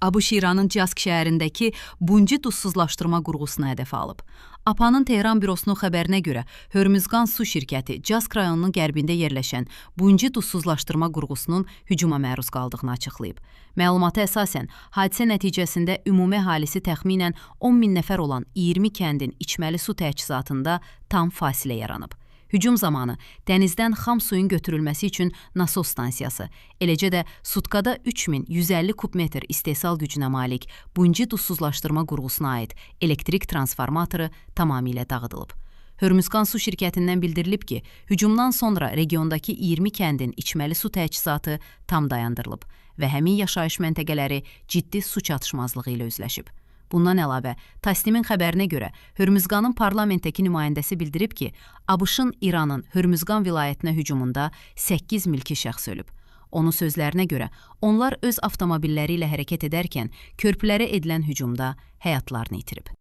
ABŞ İranın Cəsk şəhərindəki Bunci duzsuzlaşdırma qurğusuna hədəf alıb. APA-nın Tehran bürosunun xəbərinə görə Hörmüzqan su şirkəti Cəsk rayonunun qərbində yerləşən Bunci duzsuzlaşdırma qurğusunun hücuma məruz qaldığını açıqlayıb. Məlumata əsasən, hadisə nəticəsində ümumi əhalisi təxminən 10 min nəfər olan 20 kəndin içməli su təchizatında tam fasilə yaranıb. Hücum zamanı dənizdən xam suyun götürülməsi üçün nasos stansiyası, eləcə də sutkada 3150 kubmetr istehsal gücünə malik Bunci duzsuzlaşdırma qurğusuna aid elektrik transformatoru tamamilə dağıdılıb. Hörmüzqan su şirkətindən bildirilib ki, hücumdan sonra regiondakı 20 kəndin içməli su təchizatı tam dayandırılıb və həmin yaşayış məntəqələri ciddi su çatışmazlığı ilə üzləşib. Bundan əlavə, Tasnimin xəbərinə görə Hörmüzqanın parlamentdəki nümayəndəsi bildirib ki, ABŞ-ın İranın Hörmüzqan vilayətinə hücumunda 8 mülki şəxs ölüb. Onun sözlərinə görə, onlar öz avtomobilləri ilə hərəkət edərkən körpülərə edilən hücumda həyatlarını itirib.